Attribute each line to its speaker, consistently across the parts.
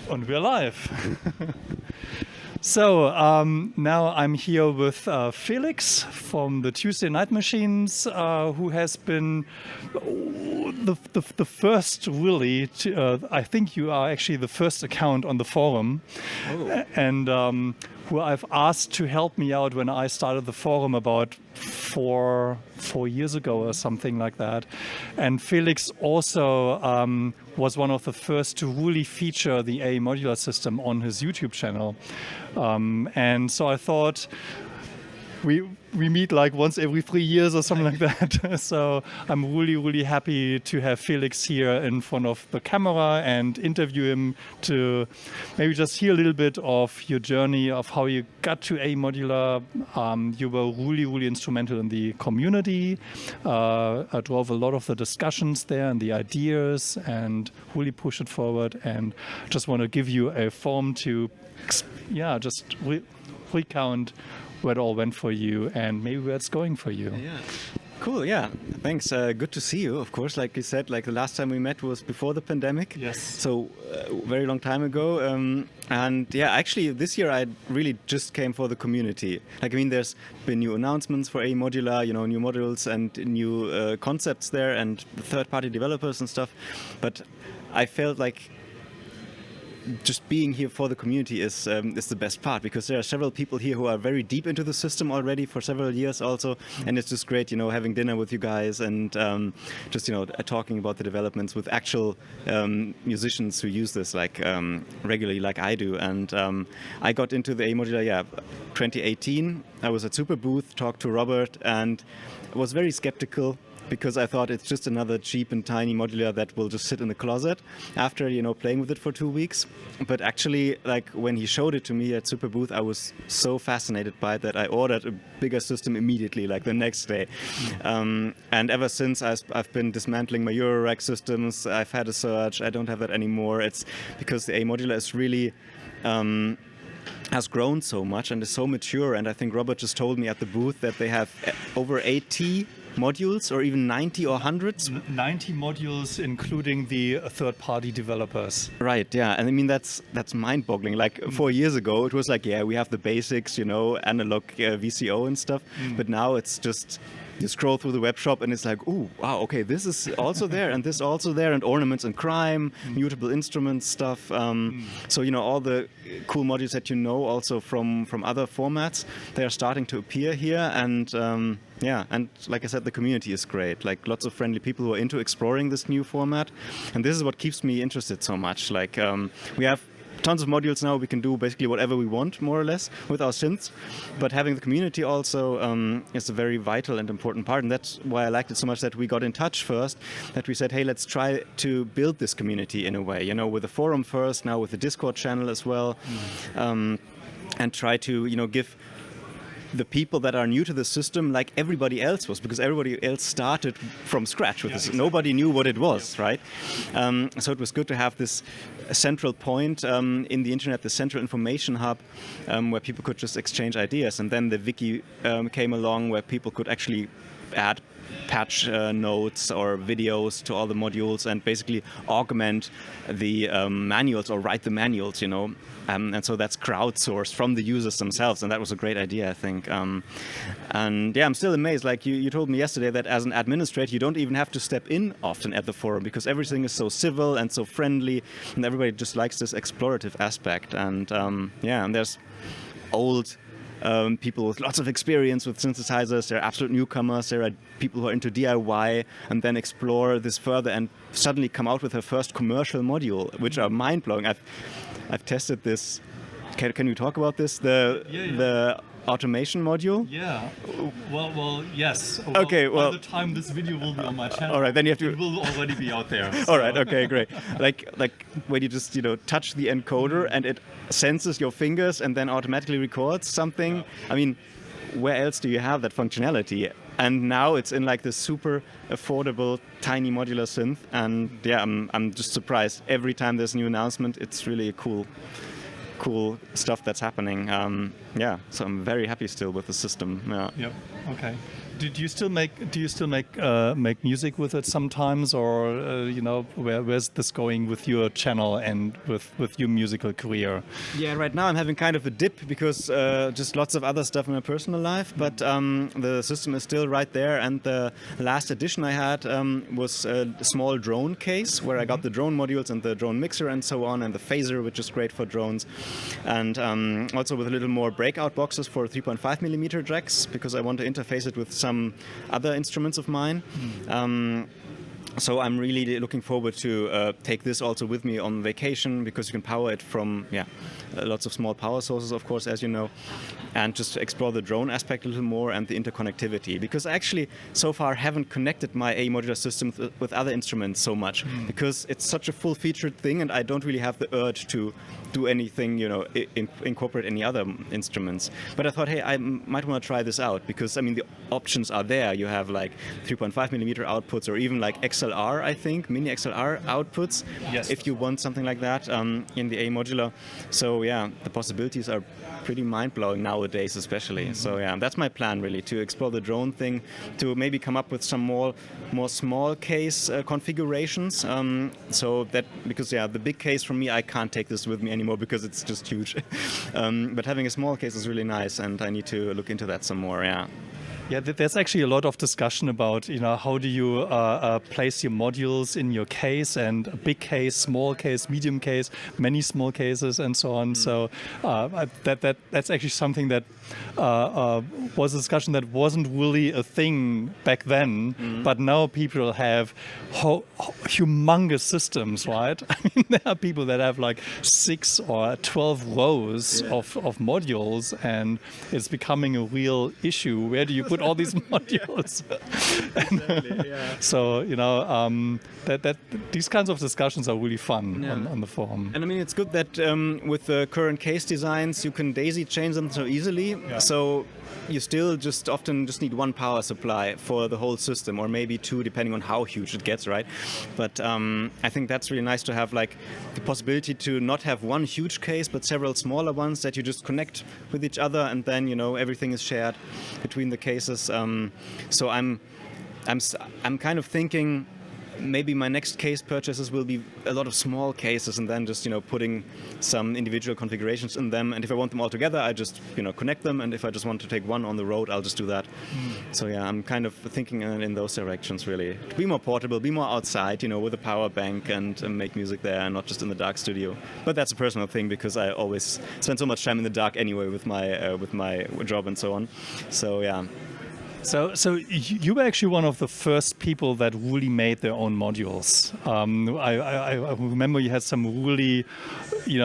Speaker 1: And we're live. So now I'm here with Felix from the Tuesday Nightmachines, who has been the first really, I think you are actually the first account on the forum.
Speaker 2: Oh.
Speaker 1: And who I've asked to help me out when I started the forum about four years ago or something like that. And Felix also was one of the first to really feature the AE Modular system on his YouTube channel. And so I thought we meet like once every 3 years or something like that. So I'm really happy to have Felix here in front of the camera and interview him to maybe just hear a little bit of your journey of how you got to AE Modular. You were really instrumental in the community. I drove a lot of the discussions there and the ideas and really push it forward. And just want to give you a forum to, just recount where it all went for you and maybe where it's going for you.
Speaker 2: Yeah. Cool, yeah. Thanks. Good to see you, of course. Like you said, like the last time we met was before the pandemic.
Speaker 1: Yes.
Speaker 2: So very long time ago. And yeah, actually this year I really just came for the community. Like, I mean, there's been new announcements for AE Modular, new modules and new concepts there and third-party developers and stuff. But I felt like just being here for the community is the best part, because there are several people here who are very deep into the system already for several years also, and it's just great, having dinner with you guys and just talking about the developments with actual musicians who use this like regularly, like I do. And I got into the AE Modular 2018. I was at Superbooth, talked to Robert, and was very skeptical, because I thought it's just another cheap and tiny modular that will just sit in the closet after, playing with it for 2 weeks. But actually, like when he showed it to me at Superbooth, I was so fascinated by it that I ordered a bigger system immediately, like the next day. And ever since, I've been dismantling my Eurorack systems. I've had a Surge. I don't have that anymore. It's because the AE Modular is really has grown so much and is so mature. And I think Robert just told me at the booth that they have over 80 modules, or even 90 or hundreds?
Speaker 1: 90 modules, including the third-party developers.
Speaker 2: Right, yeah. And I mean, that's mind-boggling. Like 4 years ago, it was like, we have the basics, analog VCO and stuff. But now it's just, you scroll through the web shop and it's like, oh, wow, okay, this is also there and this also there, and ornaments and crime, mutable instruments stuff. So, all the cool modules that also from other formats, they are starting to appear here. And and like I said, the community is great. Like lots of friendly people who are into exploring this new format. And this is what keeps me interested so much. Like we have tons of modules now. We can do basically whatever we want, more or less, with our synths. But having the community also is a very vital and important part. And that's why I liked it so much that we got in touch first, that we said, hey, let's try to build this community in a way, with the forum first, now with the Discord channel as well, and try to, give the people that are new to the system, like everybody else was, because everybody else started from scratch with this. Exactly. Nobody knew what it was, right? So it was good to have this central point in the internet, the central information hub, where people could just exchange ideas. And then the wiki came along, where people could actually add patch notes or videos to all the modules and basically augment the manuals or write the manuals, and so that's crowdsourced from the users themselves, and that was a great idea, I think. And yeah, I'm still amazed. Like you told me yesterday that as an administrator, you don't even have to step in often at the forum, because everything is so civil and so friendly, and everybody just likes this explorative aspect. And and there's old people with lots of experience with synthesizers. There are absolute newcomers. There are people who are into DIY and then explore this further and suddenly come out with their first commercial module, which are mind-blowing. I've tested this. Can you talk about this? The automation module?
Speaker 1: Yeah. Well, yes.
Speaker 2: Okay. Well,
Speaker 1: by the time this video will be on my channel,
Speaker 2: all right, then you have to.
Speaker 1: It will already be out there. So.
Speaker 2: All right. Okay. Great. Like when you just touch the encoder and it senses your fingers and then automatically records something. Yeah. I mean, where else do you have that functionality? And now it's in like this super affordable, tiny modular synth. And yeah, I'm just surprised every time there's a new announcement. It's really cool stuff that's happening. So I'm very happy still with the system. Yeah.
Speaker 1: Yep. Okay. Do you still make music with it sometimes, or where's this going with your channel and with your musical career?
Speaker 2: Yeah, right now I'm having kind of a dip because just lots of other stuff in my personal life, but the system is still right there. And the last edition I had was a small drone case where I got the drone modules and the drone mixer and so on, and the phaser, which is great for drones, and also with a little more breakout boxes for 3.5mm jacks because I want to interface it with some other instruments of mine. So I'm really looking forward to take this also with me on vacation because you can power it from lots of small power sources, of course, as you know, and just to explore the drone aspect a little more and the interconnectivity. Because I actually so far haven't connected my AE modular system with other instruments so much because it's such a full-featured thing, and I don't really have the urge to do anything, incorporate any other instruments. But I thought, hey, I might want to try this out because I mean the options are there. You have like 3.5mm outputs, or even like XLR, I think, mini XLR outputs,
Speaker 1: yes,
Speaker 2: if you want something like that in the AE modular. So yeah, the possibilities are pretty mind-blowing nowadays, especially. So yeah, that's my plan really, to explore the drone thing, to maybe come up with some more small case configurations. So that, because the big case for me, I can't take this with me anymore because it's just huge. But having a small case is really nice, and I need to look into that some more. Yeah.
Speaker 1: Yeah, there's actually a lot of discussion about, how do you place your modules in your case, and a big case, small case, medium case, many small cases, and so on. So that's actually something that was a discussion that wasn't really a thing back then, but now people have humongous systems, right? I mean, there are people that have like 6 or 12 rows of modules, and it's becoming a real issue. Where do you put all these modules?
Speaker 2: Exactly, yeah.
Speaker 1: So that these kinds of discussions are really fun on the forum.
Speaker 2: And I mean, it's good that with the current case designs, you can daisy chain them so easily. Yeah. So you still often need one power supply for the whole system, or maybe 2, depending on how huge it gets, right? But I think that's really nice to have like the possibility to not have one huge case, but several smaller ones that you just connect with each other, and then everything is shared between the cases. So I'm kind of thinking maybe my next case purchases will be a lot of small cases, and then just putting some individual configurations in them. And if I want them all together, I just connect them. And if I just want to take one on the road, I'll just do that. So yeah, I'm kind of thinking in those directions really. To be more portable, be more outside, with a power bank, and make music there, and not just in the dark studio. But that's a personal thing because I always spend so much time in the dark anyway with my job and so on. So yeah.
Speaker 1: So you were actually one of the first people that really made their own modules. I remember you had some really,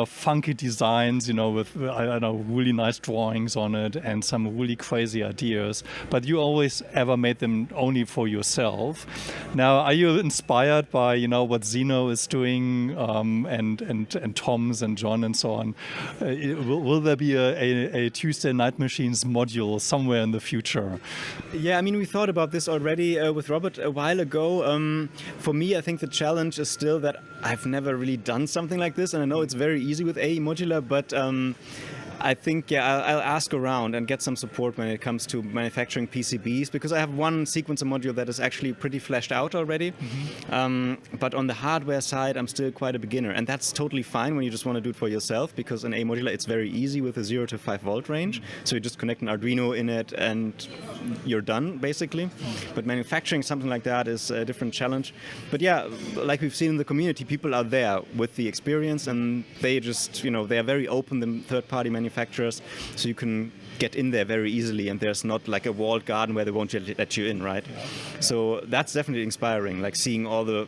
Speaker 1: funky designs, with really nice drawings on it and some really crazy ideas. But you always ever made them only for yourself. Now, are you inspired by what Zeno is doing, and Tom's and John and so on? Will there be a Tuesday Nightmachines module somewhere in the future?
Speaker 2: Yeah, I mean, we thought about this already with Robert a while ago. For me, I think the challenge is still that I've never really done something like this, and I know it's very easy with AE Modular, but I think, I'll ask around and get some support when it comes to manufacturing PCBs, because I have one sequencer module that is actually pretty fleshed out already. But on the hardware side, I'm still quite a beginner, and that's totally fine when you just want to do it for yourself, because in AE Modular, it's very easy with a 0 to 5 volt range. So you just connect an Arduino in it and you're done, basically. But manufacturing something like that is a different challenge. But yeah, like we've seen in the community, people are there with the experience, and they just, they are very open, the third-party manufacturers, so you can get in there very easily, and there's not like a walled garden where they won't let you in, right? So that's definitely inspiring, like seeing all the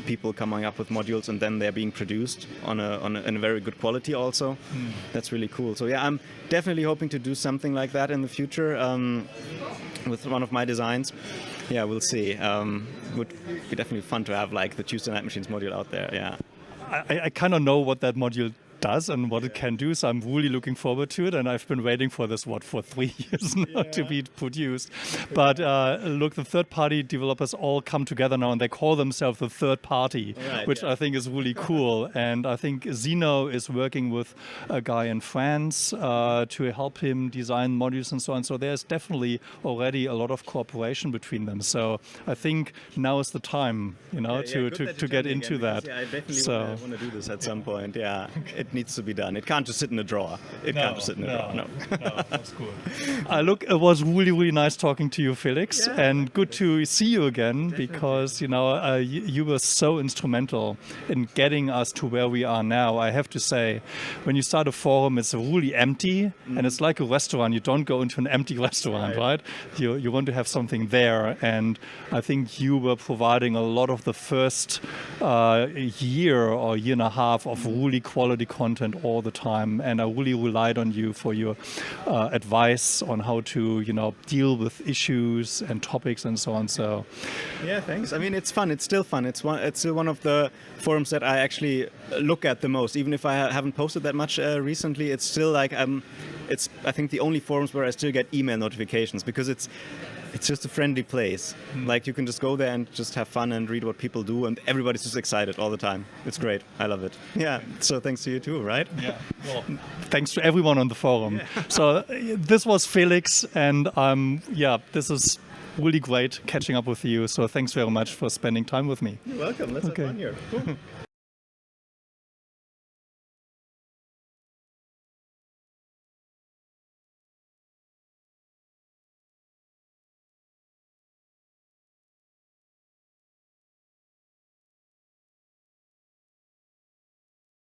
Speaker 2: people coming up with modules and then they're being produced in a very good quality also. That's really cool. So yeah, I'm definitely hoping to do something like that in the future with one of my designs. Yeah, we'll see. Would be definitely fun to have like the Tuesday Nightmachines module out there. Yeah.
Speaker 1: I kind of know what that module does and what it can do. So I'm really looking forward to it, and I've been waiting for this for 3 years now to be produced. But look, the third-party developers all come together now, and they call themselves the third party, which I think is really cool. And I think Zeno is working with a guy in France to help him design modules and so on. So there's definitely already a lot of cooperation between them. So I think now is the time, to get into that.
Speaker 2: Yeah, I definitely want to do this at some point. Yeah, it needs to be done. It can't just sit in a drawer. Can't just sit in a drawer. No,
Speaker 1: that's cool. Look, it was really, really nice talking to you, Felix, and good to see you again, because you were so instrumental in getting us to where we are now. I have to say, when you start a forum, it's really empty, and it's like a restaurant. You don't go into an empty restaurant, right? You want to have something there, and I think you were providing a lot of the first year or year and a half of really quality content all the time, and I really relied on you for your advice on how to deal with issues and topics and so on. So
Speaker 2: yeah, thanks. I mean, it's fun. It's still fun. It's still one of the forums that I actually look at the most. Even if I haven't posted that much recently, it's still like it's I think the only forums where I still get email notifications, because it's just a friendly place. Like, you can just go there and just have fun and read what people do, and everybody's just excited all the time. It's great. I love it. Yeah. So thanks to you too, right?
Speaker 1: Yeah. Well, thanks to everyone on the forum. Yeah. So this was Felix, and this is really great catching up with you. So thanks very much for spending time with me.
Speaker 2: You're welcome. Let's have fun here. Cool.